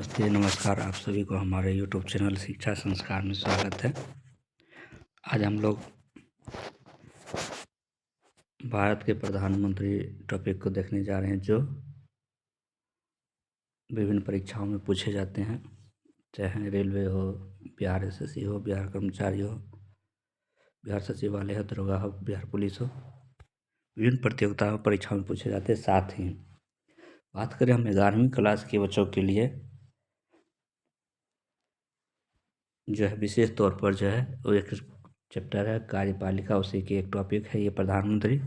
नमस्ते, नमस्कार। आप सभी को हमारे यूट्यूब चैनल शिक्षा संस्कार में स्वागत है। आज हम लोग भारत के प्रधानमंत्री टॉपिक को देखने जा रहे हैं, जो विभिन्न परीक्षाओं में पूछे जाते हैं, चाहे रेलवे हो, बिहार एसएससी हो, बिहार कर्मचारी हो, बिहार सचिवालय हो, दरोगा हो, बिहार पुलिस हो। विभिन्न प्रतियोगिताओं परीक्षाओं में पूछे जाते हैं। साथ ही बात करें हम 11वीं क्लास के बच्चों के लिए, जो है विशेष तौर पर जो है वो एक चैप्टर है कार्यपालिका, उसी की एक टॉपिक है ये प्रधानमंत्री,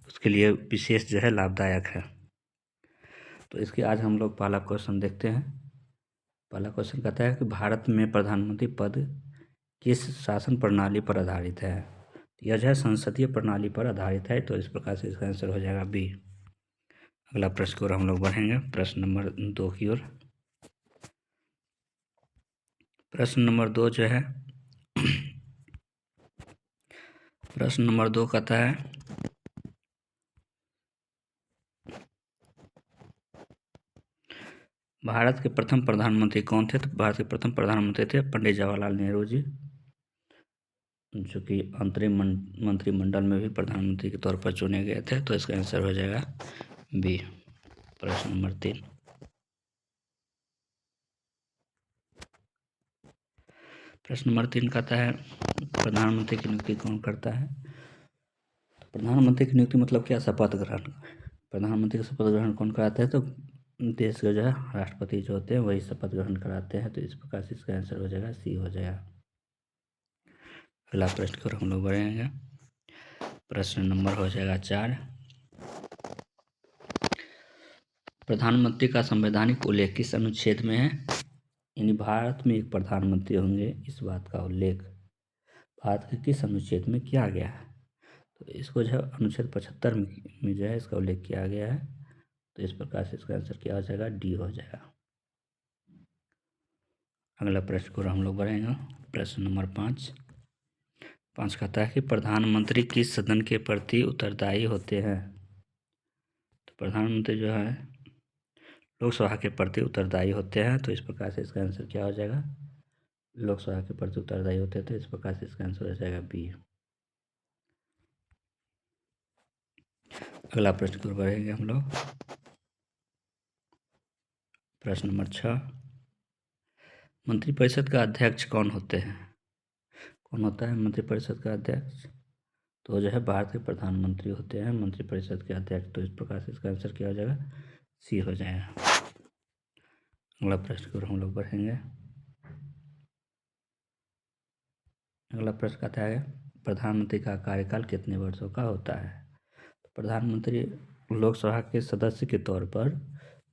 उसके लिए विशेष जो है लाभदायक है। तो इसके आज हम लोग पहला क्वेश्चन देखते हैं। पहला क्वेश्चन कहता है कि भारत में प्रधानमंत्री पद किस शासन प्रणाली पर आधारित है। यह जो है संसदीय प्रणाली पर आधारित है, तो इस प्रकार से इसका आंसर हो जाएगा बी। अगला प्रश्न की ओर हम लोग बढ़ेंगे, प्रश्न नंबर 2 की ओर। प्रश्न नंबर 2 जो है प्रश्न नंबर 2 कहता है भारत के प्रथम प्रधानमंत्री कौन थे। तो भारत के प्रथम प्रधानमंत्री थे पंडित जवाहरलाल नेहरू जी, जो कि अंतरिम मंत्रिमंडल में भी प्रधानमंत्री के तौर पर चुने गए थे। तो इसका आंसर हो जाएगा बी, प्रश्न नंबर 3। प्रश्न नंबर 3 कहता है प्रधानमंत्री की नियुक्ति कौन करता है। तो प्रधानमंत्री की नियुक्ति मतलब क्या, शपथ ग्रहण। प्रधानमंत्री का शपथ ग्रहण कौन कराते हैं, तो देश के जो है राष्ट्रपति जो होते हैं वही शपथ ग्रहण कराते हैं। तो इस प्रकार से इसका आंसर हो जाएगा सी हो जाएगा। अगला प्रश्न की ओर हम लोग बढ़ेंगे, प्रश्न नंबर हो जाएगा 4। प्रधानमंत्री का संवैधानिक उल्लेख किस अनुच्छेद में है। यानी भारत में एक प्रधानमंत्री होंगे, इस बात का उल्लेख भारत के किस अनुच्छेद में किया गया है। तो इसको जो है अनुच्छेद 75 में जो है इसका उल्लेख किया गया है। तो इस प्रकार से इसका आंसर क्या हो जाएगा, डी हो जाएगा। अगला प्रश्न को हम लोग बढ़ेंगे, प्रश्न नंबर 5। कहता है कि प्रधानमंत्री किस सदन के प्रति उत्तरदायी होते हैं। तो प्रधानमंत्री जो है लोकसभा के प्रति उत्तरदायी होते हैं। तो इस प्रकार से इसका आंसर क्या हो जाएगा, लोकसभा के प्रति उत्तरदायी होते हैं। तो इस प्रकार से इसका आंसर हो जाएगा बी। अगला प्रश्न की ओर बढ़ेंगे हम लोग, प्रश्न नंबर 6। मंत्रिपरिषद का अध्यक्ष कौन होते हैं। कौन होता है मंत्रिपरिषद का अध्यक्ष। तो जो है भारत के प्रधानमंत्री होते हैं मंत्रिपरिषद के अध्यक्ष। तो इस प्रकार से इसका आंसर क्या हो जाएगा, सी हो जाएगा। अगला प्रश्न की ओर हम लोग बढ़ेंगे। अगला प्रश्न कहता है प्रधानमंत्री का कार्यकाल कितने वर्षों का होता है। तो प्रधानमंत्री लोकसभा के सदस्य के तौर पर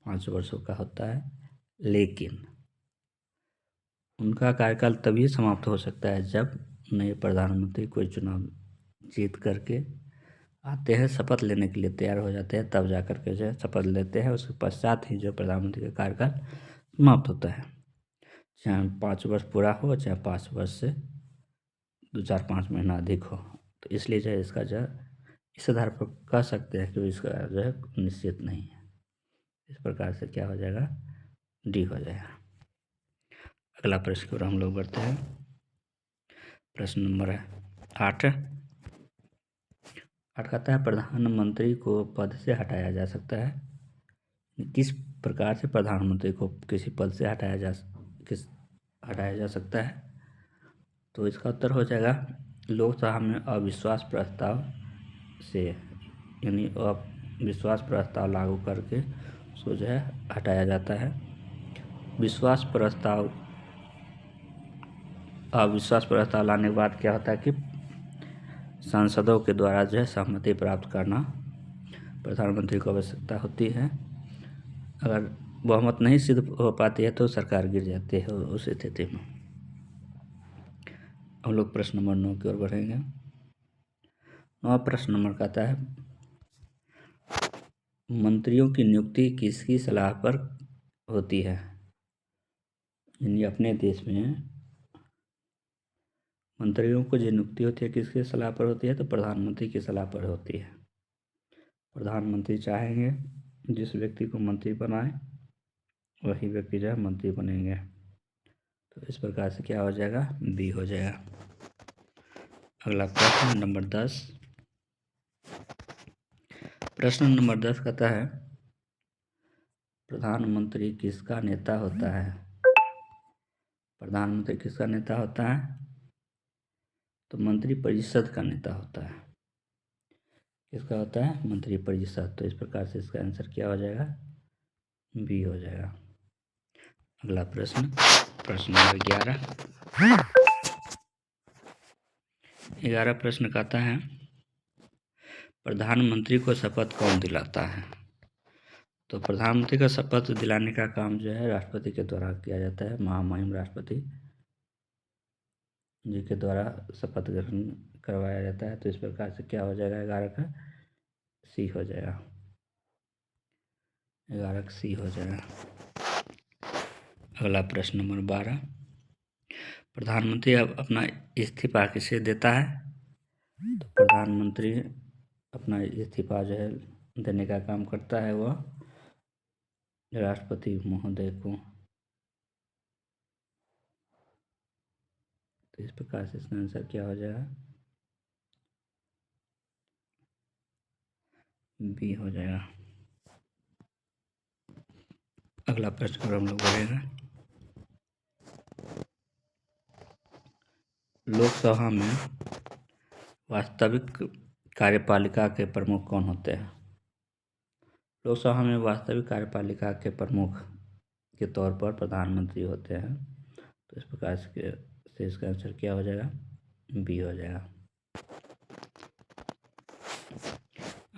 5 वर्षों का होता है, लेकिन उनका कार्यकाल तभी समाप्त हो सकता है जब नए प्रधानमंत्री कोई चुनाव जीत करके आते हैं, शपथ लेने के लिए तैयार हो जाते हैं, तब जा कर के जो है शपथ लेते हैं। उसके पश्चात ही जो प्रधानमंत्री का कार्यकाल समाप्त होता है, चाहे 5 वर्ष पूरा हो, चाहे 5 वर्ष से 2-4-5 महीना अधिक हो। तो इसलिए जो है इसका जो है इस आधार पर कह सकते हैं कि इसका जो है निश्चित नहीं है। इस प्रकार से क्या हो जाएगा, डी हो जाएगा। अगला प्रश्न की ओर हम लोग बढ़ते हैं, प्रश्न नंबर 8। कहता है प्रधानमंत्री को पद से हटाया जा सकता है। किस प्रकार से प्रधानमंत्री को किसी पद से हटाया जा सकता है। तो इसका उत्तर हो जाएगा लोकसभा में अविश्वास प्रस्ताव से, यानी अविश्वास प्रस्ताव लागू करके उसको जो है हटाया जाता है। अविश्वास प्रस्ताव लाने के बाद क्या होता है कि सांसदों के द्वारा जो है सहमति प्राप्त करना प्रधानमंत्री को आवश्यकता होती है। अगर बहुमत नहीं सिद्ध हो पाती है तो सरकार गिर जाती है उस स्थिति में। हम लोग प्रश्न नंबर 9 की ओर बढ़ेंगे। 9 प्रश्न नंबर कहता है मंत्रियों की नियुक्ति किसकी सलाह पर होती है। यानी अपने देश में मंत्रियों को जो नियुक्ति होती है किसकी सलाह पर होती है, तो प्रधानमंत्री की सलाह पर होती है। प्रधानमंत्री चाहेंगे जिस व्यक्ति को मंत्री बनाए वही व्यक्ति जो है मंत्री बनेंगे। तो इस प्रकार से क्या हो जाएगा, बी हो जाएगा। अगला प्रश्न नंबर 10। प्रश्न नंबर 10 कहता है प्रधानमंत्री किसका नेता होता है। प्रधानमंत्री किसका नेता होता है, तो मंत्रिपरिषद का नेता होता है। किसका होता है, मंत्रिपरिषद। तो इस प्रकार से इसका आंसर क्या हो जाएगा, बी हो जाएगा। अगला प्रश्न, प्रश्न नंबर 11। 11 प्रश्न कहता है प्रधानमंत्री को शपथ कौन दिलाता है। तो प्रधानमंत्री का शपथ दिलाने का काम जो है राष्ट्रपति के द्वारा किया जाता है। महामहिम राष्ट्रपति जी के द्वारा शपथ ग्रहण करवाया जाता है। तो इस प्रकार से क्या हो जाएगा, 11 का सी हो जाएगा। 11 का सी हो जाएगा। अगला प्रश्न नंबर 12। प्रधानमंत्री अब अपना इस्तीफा किसे देता है। तो प्रधानमंत्री अपना इस्तीफा जो है देने का काम करता है वह राष्ट्रपति महोदय को। तो इस प्रकार से इसका आंसर क्या हो जाएगा, बी हो जाएगा। अगला प्रश्न पर हम लोग बढ़ेगा। लोकसभा में वास्तविक कार्यपालिका के प्रमुख कौन होते हैं। लोकसभा में वास्तविक कार्यपालिका के प्रमुख के तौर पर प्रधानमंत्री होते हैं। तो इस प्रकार से इसका आंसर क्या हो जाएगा, बी हो जाएगा।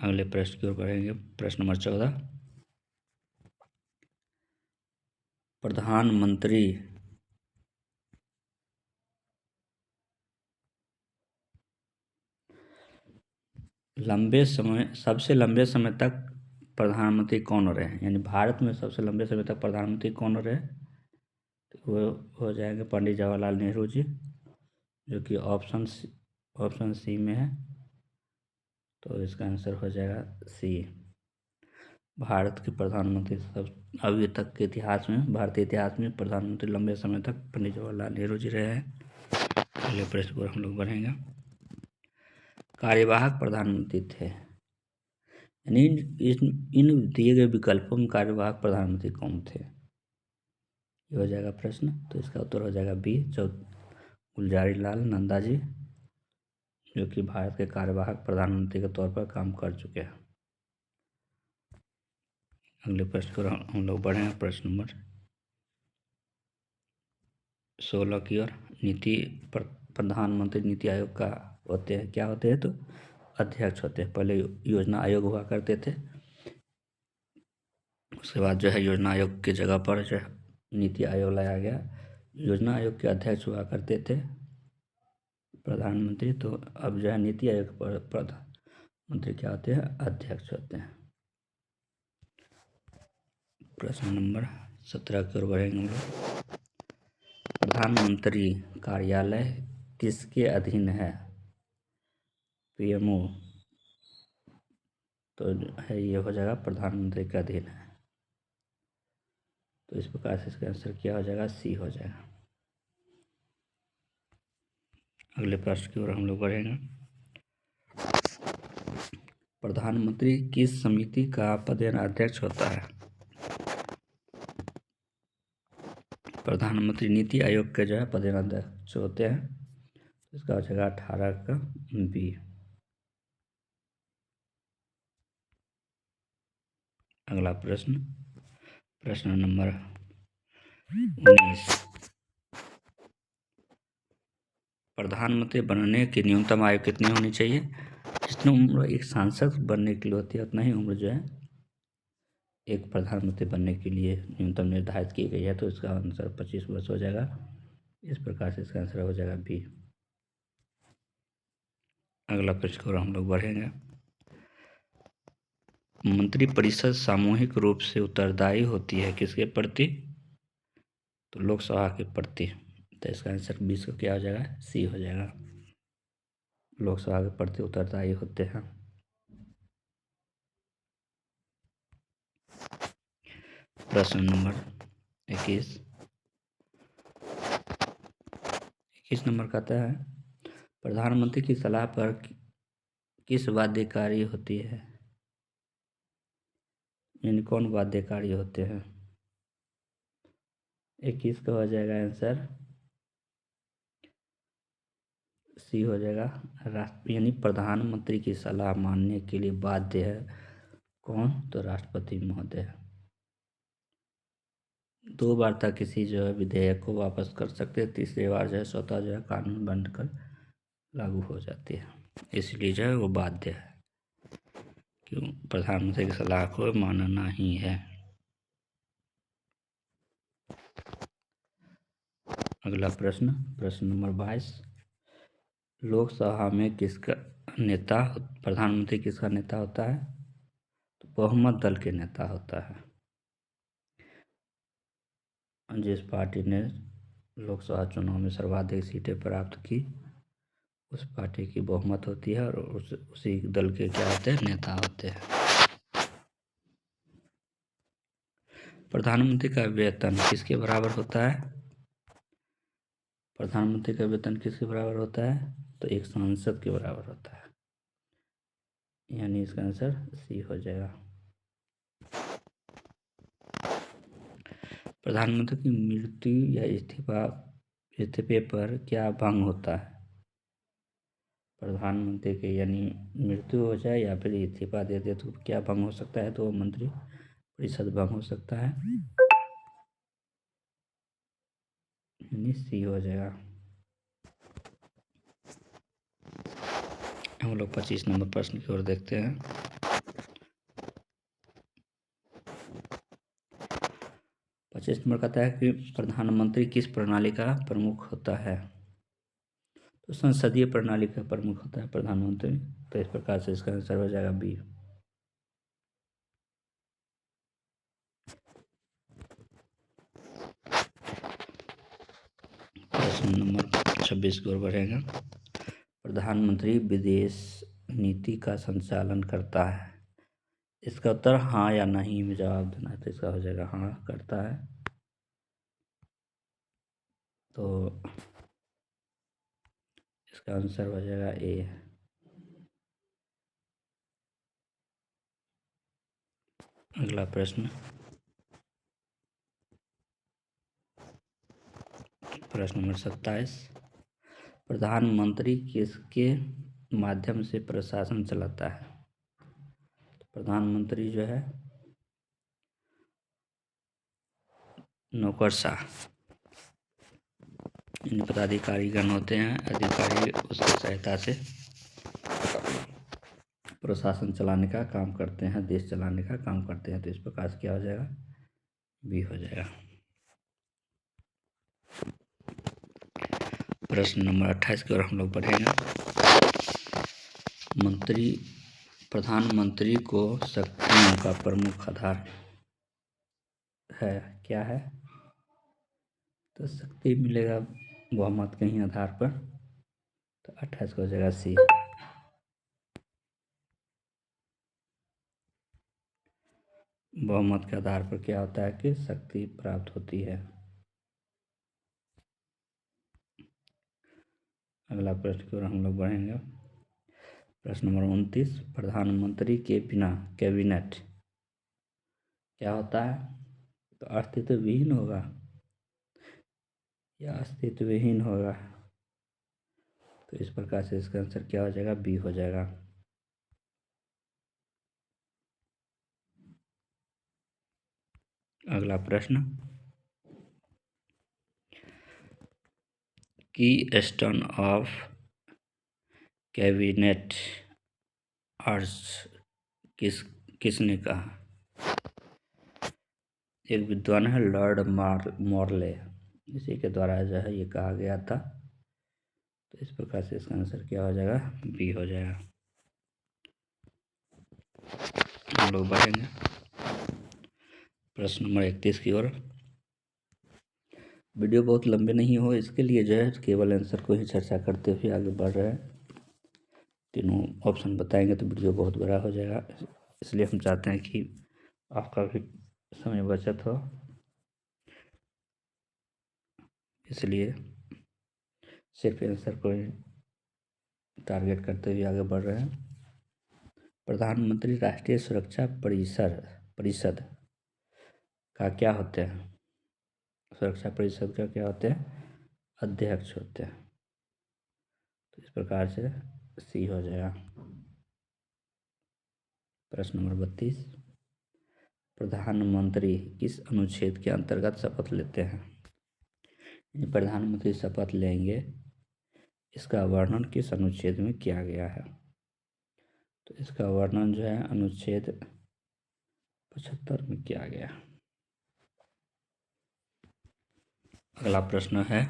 अगले प्रश्न की ओर बढ़ेंगे। प्रश्न नंबर 14। प्रधानमंत्री सबसे लंबे समय तक प्रधानमंत्री कौन रहे, यानी भारत में सबसे लंबे समय तक प्रधानमंत्री कौन रहे। तो वो हो जाएंगे पंडित जवाहरलाल नेहरू जी, जो कि ऑप्शन सी में है। तो इसका आंसर हो जाएगा सी। भारत के प्रधानमंत्री सब अभी तक के इतिहास में, भारतीय इतिहास में प्रधानमंत्री लंबे समय तक पंडित जवाहरलाल नेहरू जी रहे हैं। अगले प्रश्न पर हम लोग बढ़ेंगे। कार्यवाहक प्रधानमंत्री थे, यानी इन दिए गए विकल्पों में कार्यवाहक प्रधानमंत्री कौन थे, ये हो जाएगा प्रश्न। तो इसका उत्तर हो जाएगा बी, गुलजारी लाल नंदा जी, जो कि भारत के कार्यवाहक प्रधानमंत्री के तौर पर काम कर चुके हैं। अगले प्रश्न पर हम लोग बढ़े हैं। प्रश्न नंबर 16 की ओर। प्रधानमंत्री नीति आयोग का होते हैं, क्या होते हैं, तो अध्यक्ष होते हैं। पहले योजना आयोग हुआ करते थे, उसके बाद जो है योजना आयोग की जगह पर जो है नीति आयोग लाया गया। योजना आयोग के अध्यक्ष हुआ करते थे प्रधानमंत्री। तो अब जो है नीति आयोग पर प्रधानमंत्री क्या होते हैं, अध्यक्ष होते हैं। प्रश्न नंबर 17 की ओर बढ़ेंगे हम लोग। प्रधानमंत्री कार्यालय किसके अधीन है, पीएमओ। तो है ये हो जाएगा प्रधानमंत्री के अधीन है। तो इस प्रकार से इसका आंसर क्या हो जाएगा, सी हो जाएगा। अगले प्रश्न की ओर हम लोग बढ़ेंगे। प्रधानमंत्री किस समिति का पदेन अध्यक्ष होता है। प्रधानमंत्री नीति आयोग के जो है पदेन अध्यक्ष होते हैं। इसका हो जाएगा 18 का बी। अगला प्रश्न, प्रश्न नंबर 19। प्रधानमंत्री बनने की न्यूनतम आयु कितनी होनी चाहिए। जितनी उम्र एक सांसद बनने के लिए होती है उतना ही उम्र जो है एक प्रधानमंत्री बनने के लिए न्यूनतम निर्धारित की गई है। तो इसका आंसर 25 वर्ष हो जाएगा। इस प्रकार से इसका आंसर हो जाएगा बी। अगला प्रश्न की ओर हम लोग बढ़ेंगे। मंत्रिपरिषद सामूहिक रूप से उत्तरदायी होती है किसके प्रति, तो लोकसभा के प्रति। तो इसका आंसर 20 का क्या हो जाएगा, सी हो जाएगा। लोकसभा के प्रति उत्तरदायी होते हैं। प्रश्न नंबर 21 नंबर का आता है, प्रधानमंत्री की सलाह पर किस बाध्यकारी होती है? यानी कौन बाध्यकारी होते हैं? 21 का हो जाएगा आंसर सी हो जाएगा। यानी प्रधानमंत्री की सलाह मानने के लिए बाध्य है कौन? तो राष्ट्रपति महोदय। 2 बार तक किसी जो है विधेयक को वापस कर सकते हैं, तीसरी बार जो है स्वतः जो है कानून बनकर लागू हो जाती है, इसलिए जो है वो बाध्य है। क्यों? प्रधानमंत्री की सलाह को मानना ही है। अगला प्रश्न नंबर 22, लोकसभा में किसका नेता प्रधानमंत्री किसका नेता होता है? तो बहुमत दल के नेता होता है। जिस पार्टी ने लोकसभा चुनाव में सर्वाधिक सीटें प्राप्त की उस पार्टी की बहुमत होती है और उसी दल के क्या होते हैं? नेता होते हैं। प्रधानमंत्री का वेतन किसके बराबर होता है? प्रधानमंत्री का वेतन किसके बराबर होता है? तो एक सांसद के बराबर होता है, यानी इसका आंसर सी हो जाएगा। प्रधानमंत्री की मृत्यु या इस्तीफे पर क्या भंग होता है? प्रधानमंत्री के यानी मृत्यु हो जाए या फिर इस्तीफा दे दे तो क्या भंग हो सकता है? तो मंत्री परिषद भंग हो सकता है, यानी सी हो जाएगा। हम लोग 25 नंबर प्रश्न की ओर देखते हैं। 25 नंबर कहता है कि प्रधानमंत्री किस प्रणाली का प्रमुख होता है? तो संसदीय प्रणाली का प्रमुख होता है प्रधानमंत्री। तो इस प्रकार से इसका आंसर हो जाएगा बी। प्रश्न नंबर 26 की ओर बढ़ेगा। प्रधानमंत्री विदेश नीति का संचालन करता है। इसका उत्तर हाँ या नहीं में जवाब देना है, तो इसका हो जाएगा हाँ करता है। तो इसका आंसर हो जाएगा ए। अगला प्रश्न नंबर 27, प्रधानमंत्री किसके माध्यम से प्रशासन चलाता है? प्रधानमंत्री जो है नौकरशाह इन पदाधिकारीगण होते हैं, अधिकारी उसकी सहायता से प्रशासन चलाने का काम करते हैं, देश चलाने का काम करते हैं। तो इस प्रकार से क्या हो जाएगा? बी हो जाएगा। प्रश्न नंबर 28 की ओर हम लोग बढ़ेंगे। प्रधानमंत्री को शक्तियों का प्रमुख आधार है, क्या है? तो शक्ति मिलेगा बहुमत के ही आधार पर। तो 28 को हो जाएगा सी। बहुमत के आधार पर क्या होता है कि शक्ति प्राप्त होती है। अगला प्रश्न की ओर हम लोग बढ़ेंगे। प्रश्न नंबर 29, प्रधानमंत्री के बिना कैबिनेट क्या होता है? तो अस्तित्वहीन होगा या अस्तित्वहीन होगा। तो इस प्रकार से इसका आंसर क्या हो जाएगा? बी हो जाएगा। अगला प्रश्न, की स्टोन ऑफ कैबिनेट अर्ज किसने कहा? एक विद्वान है लॉर्ड मॉर्ले, इसी के द्वारा जो है ये कहा गया था। तो इस प्रकार से इसका आंसर क्या हो जाएगा? बी हो जाएगा। हम लोग बढ़ेंगे प्रश्न नंबर 31 की ओर। वीडियो बहुत लंबे नहीं हो इसके लिए जो है केवल आंसर को ही चर्चा करते हुए आगे बढ़ रहे हैं। तीनों ऑप्शन बताएंगे तो वीडियो बहुत बड़ा हो जाएगा, इसलिए हम चाहते हैं कि आपका भी समय बचत हो। इसलिए सिर्फ आंसर को टारगेट करते हुए आगे बढ़ रहे हैं। प्रधानमंत्री राष्ट्रीय सुरक्षा परिषद का क्या होते हैं? सुरक्षा परिषद का क्या होते हैं? अध्यक्ष होते हैं। तो इस प्रकार से सी हो जाएगा। प्रश्न नंबर 32, प्रधानमंत्री किस अनुच्छेद के अंतर्गत शपथ लेते हैं? प्रधानमंत्री शपथ लेंगे, इसका वर्णन किस अनुच्छेद में किया गया है? तो इसका वर्णन जो है अनुच्छेद 75 में किया गया। अगला प्रश्न है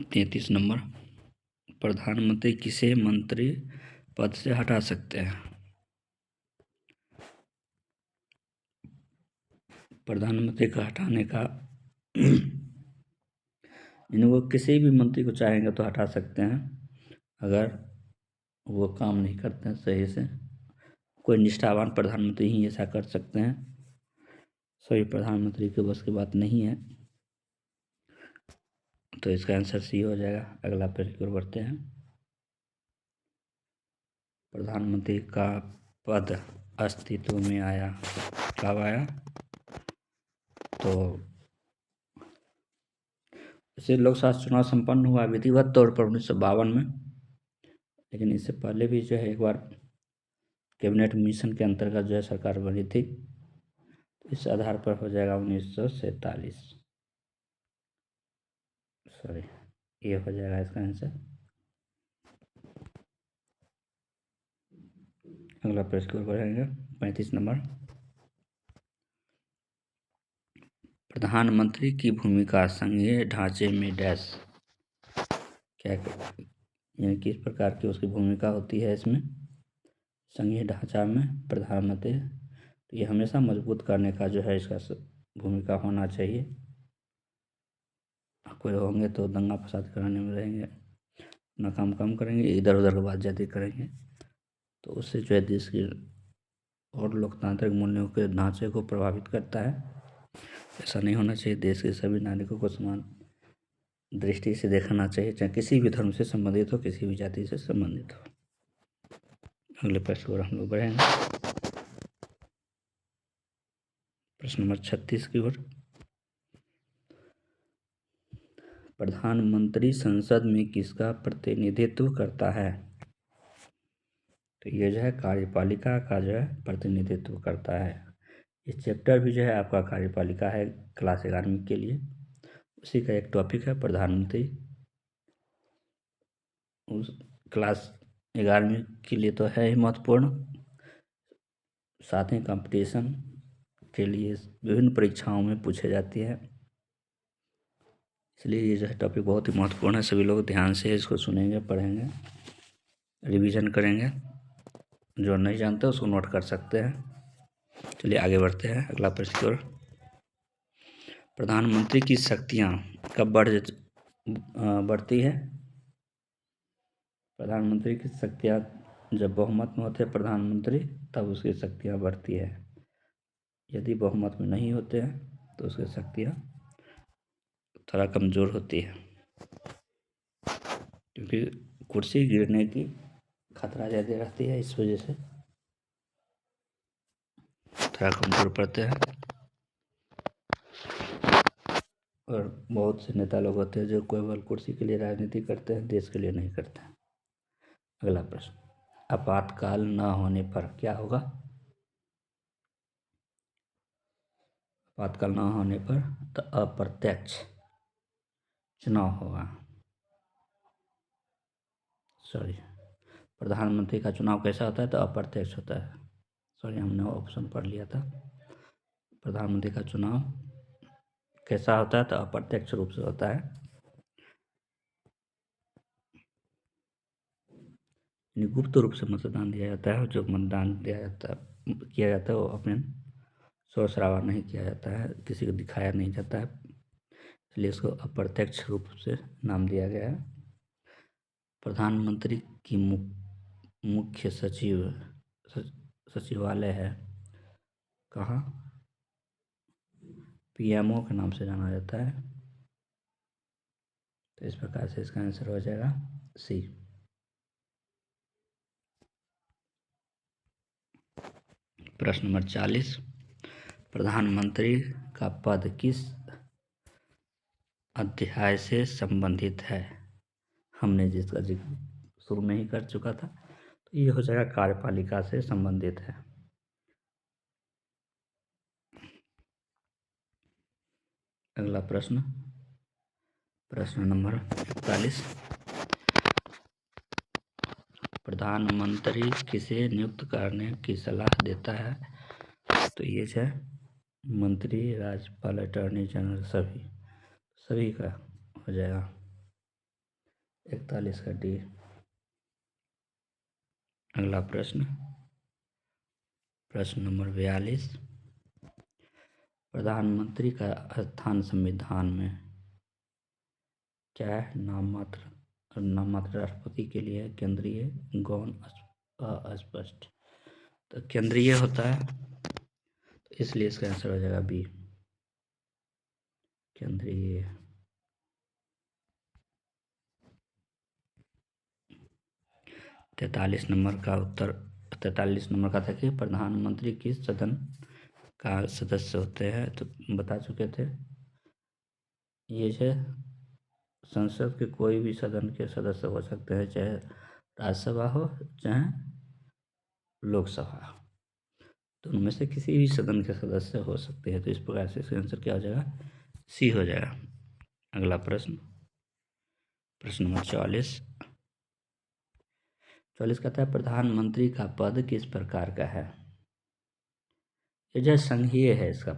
33 नंबर, प्रधानमंत्री किसे मंत्री पद से हटा सकते हैं? प्रधानमंत्री का हटाने का वो किसी भी मंत्री को चाहेंगे तो हटा सकते हैं, अगर वो काम नहीं करते हैं सही से। कोई निष्ठावान प्रधानमंत्री ही ऐसा कर सकते हैं, सभी प्रधानमंत्री के बस की बात नहीं है। तो इसका आंसर सी हो जाएगा। अगला प्रश्न की ओर बढ़ते हैं। प्रधानमंत्री का पद अस्तित्व में आया, कब आया? तो इसे लोकसभा चुनाव संपन्न हुआ विधिवत तौर पर 1952 में, लेकिन इससे पहले भी जो है एक बार कैबिनेट मिशन के अंतर्गत जो है सरकार बनी थी। इस आधार पर हो जाएगा 1947। सॉरी, ये हो जाएगा इसका आंसर। अगला प्रश्न को बढ़ेंगे 35 नंबर, प्रधानमंत्री की भूमिका संघीय ढांचे में डैश क्या, यानी किस प्रकार की उसकी भूमिका होती है इसमें? संघीय ढांचा में प्रधानमंत्री, तो ये हमेशा मजबूत करने का जो है इसका भूमिका होना चाहिए। कोई होंगे तो दंगा फसाद कराने में रहेंगे, अपना काम कम करेंगे, इधर उधर की बात ज़्यादा करेंगे, तो उससे जो है देश की और लोकतांत्रिक मूल्यों के ढांचे को प्रभावित करता है। ऐसा नहीं होना चाहिए। देश के सभी नागरिकों को समान दृष्टि से देखना चाहिए, चाहे किसी भी धर्म से संबंधित हो, किसी भी जाति से संबंधित हो। अगले प्रश्न पर हम लोग बढ़ेंगे प्रश्न नंबर 36 की ओर। प्रधानमंत्री संसद में किसका प्रतिनिधित्व करता है? तो ये जो है कार्यपालिका का जो है प्रतिनिधित्व करता है। इस चैप्टर भी जो है आपका कार्यपालिका है क्लास 11वीं के लिए, उसी का एक टॉपिक है प्रधानमंत्री। उस क्लास 11वीं के लिए तो है ही महत्वपूर्ण, साथ ही कंपटीशन के लिए विभिन्न परीक्षाओं में पूछे जाती है, इसलिए ये जो है टॉपिक बहुत ही महत्वपूर्ण है। सभी लोग ध्यान से इसको सुनेंगे, पढ़ेंगे, रिवीजन करेंगे। जो नहीं जानते उसको नोट कर सकते हैं। चलिए आगे बढ़ते हैं अगला प्रश्न की ओर। प्रधानमंत्री की शक्तियाँ कब बढ़ती है? प्रधानमंत्री की शक्तियाँ जब बहुमत में होते हैं प्रधानमंत्री, तब उसकी शक्तियाँ बढ़ती है। यदि बहुमत में नहीं होते हैं तो उसकी शक्तियाँ थोड़ा कमज़ोर होती है, क्योंकि कुर्सी गिरने की खतरा ज़्यादा रहती है, इस वजह से थोड़ा कमज़ोर पड़ते हैं। और बहुत से नेता लोग होते हैं जो केवल कुर्सी के लिए राजनीति करते हैं, देश के लिए नहीं करते हैं। अगला प्रश्न, आपातकाल न होने पर क्या होगा? आपातकाल न होने पर तो अप्रत्यक्ष चुनाव होगा। सॉरी, प्रधानमंत्री का चुनाव कैसा होता है? तो अप्रत्यक्ष होता है। सॉरी, हमने ऑप्शन पढ़ लिया था। प्रधानमंत्री का चुनाव कैसा होता है? तो अप्रत्यक्ष रूप से होता है, गुप्त रूप से मतदान दिया जाता है। जो मतदान किया जाता है वो अपने शोर शराबा नहीं किया जाता है, किसी को दिखाया नहीं जाता है, इसलिए इसको अप्रत्यक्ष रूप से नाम दिया गया है। प्रधानमंत्री की मुख्य सचिवालय है कहाँ? पीएमओ के नाम से जाना जाता है। तो इस प्रकार से इसका आंसर हो जाएगा सी। प्रश्न नंबर 40, प्रधानमंत्री का पद किस अध्याय से संबंधित है? हमने जिसका जिक्र शुरू में ही कर चुका था, तो ये हो जाएगा कार्यपालिका से संबंधित है। अगला प्रश्न, प्रश्न नंबर 41, प्रधानमंत्री किसे नियुक्त करने की सलाह देता है? तो ये है मंत्री, राज्यपाल, अटॉर्नी जनरल, सभी का हो जाएगा 41 का डी। अगला प्रश्न, प्रश्न नंबर 42, प्रधानमंत्री का स्थान संविधान में क्या है? नाममात्र राष्ट्रपति के लिए केंद्रीय, गौण, अस्पष्ट। तो केंद्रीय होता है, तो इसलिए इसका आंसर हो जाएगा बी, केंद्रीय। 43 नंबर का उत्तर, 43 नंबर का था कि प्रधानमंत्री किस सदन का सदस्य होते हैं? तो बता चुके थे, ये है संसद के कोई भी सदन के सदस्य हो सकते हैं, चाहे राज्यसभा हो चाहे लोकसभा, तो उनमें से किसी भी सदन के सदस्य हो सकते हैं। तो इस प्रकार से इसका आंसर क्या हो जाएगा? सी हो जाएगा। अगला प्रश्न, प्रश्न नंबर 44, कहता है प्रधानमंत्री का पद किस प्रकार का है? ये जो संघीय है इसका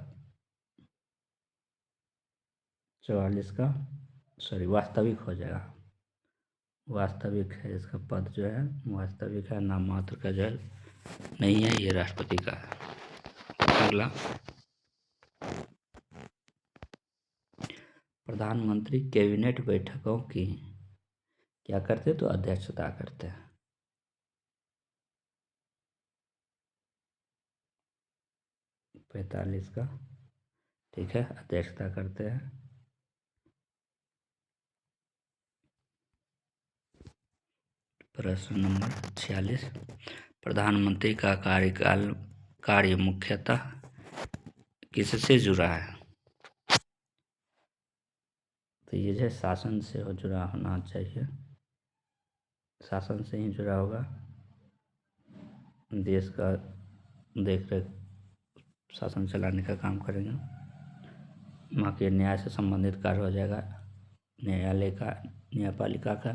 44 का वास्तविक हो जाएगा, वास्तविक है इसका पद जो है, वास्तविक है, नाम मात्र का जो है नहीं है, ये राष्ट्रपति का है। अगला, प्रधानमंत्री कैबिनेट बैठकों की क्या करते? तो अध्यक्षता करते हैं। पैंतालीस का ठीक है, अध्यक्षता करते हैं। प्रश्न नंबर 46, प्रधानमंत्री का कार्य मुख्यतः किससे जुड़ा है? तो ये जो शासन से हो जुड़ा होना चाहिए, शासन से ही जुड़ा होगा, देश का देख रेख शासन चलाने का काम करेंगे। वहाँ के न्याय से संबंधित कार्य हो जाएगा, न्यायालय का, न्यायपालिका का,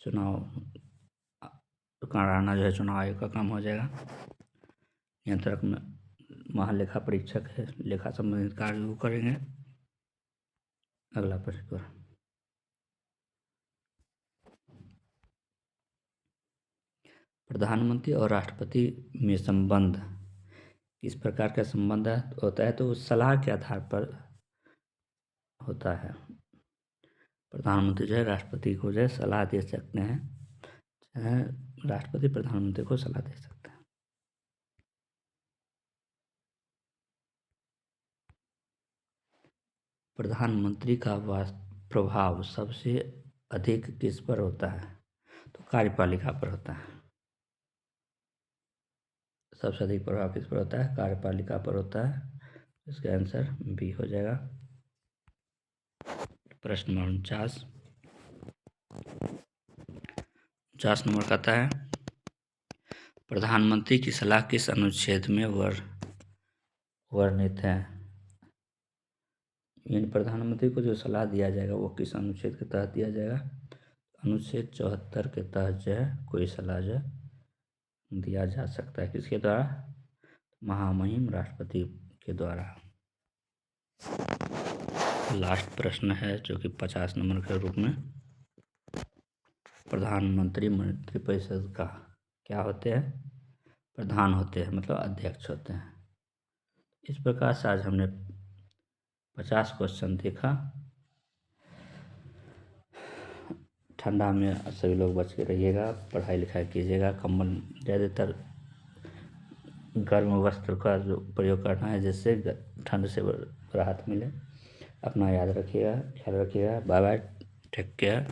चुनाव कराना जो है चुनाव आयोग का काम हो जाएगा। नियंत्रक में महालेखा परीक्षक है, लेखा संबंधित कार्य वो करेंगे। अगला प्रश्न, प्रधानमंत्री और राष्ट्रपति में संबंध किस प्रकार का संबंध होता है? तो सलाह के आधार पर होता है। प्रधानमंत्री जो है राष्ट्रपति को जो है सलाह दे सकते हैं, चाहे राष्ट्रपति प्रधानमंत्री को सलाह दे सकते हैं। प्रधानमंत्री का प्रभाव सबसे अधिक किस पर होता है? तो कार्यपालिका पर होता है। सबसे अधिक प्रभाव किस पर होता है? कार्यपालिका पर होता है। इसका आंसर बी हो जाएगा। प्रश्न नंबर 49 नंबर कहता है प्रधानमंत्री की सलाह किस अनुच्छेद में वर्णित है? यानी प्रधानमंत्री को जो सलाह दिया जाएगा वो किस अनुच्छेद के तहत दिया जाएगा? अनुच्छेद 74 के तहत जो है कोई सलाह जो दिया जा सकता है। किसके द्वारा? महामहिम राष्ट्रपति के द्वारा। लास्ट प्रश्न है जो कि 50 नंबर के रूप में, प्रधानमंत्री मंत्रिपरिषद का क्या होते हैं? प्रधान होते हैं, मतलब अध्यक्ष होते हैं। इस प्रकार से आज हमने 50 क्वेश्चन देखा। ठंडा में सभी लोग बच के रहिएगा, पढ़ाई लिखाई कीजिएगा, कंबल ज़्यादातर गर्म वस्त्र का जो प्रयोग करना है जिससे ठंड से राहत मिले। अपना याद रखिएगा, ख्याल रखिएगा। Bye bye, take care.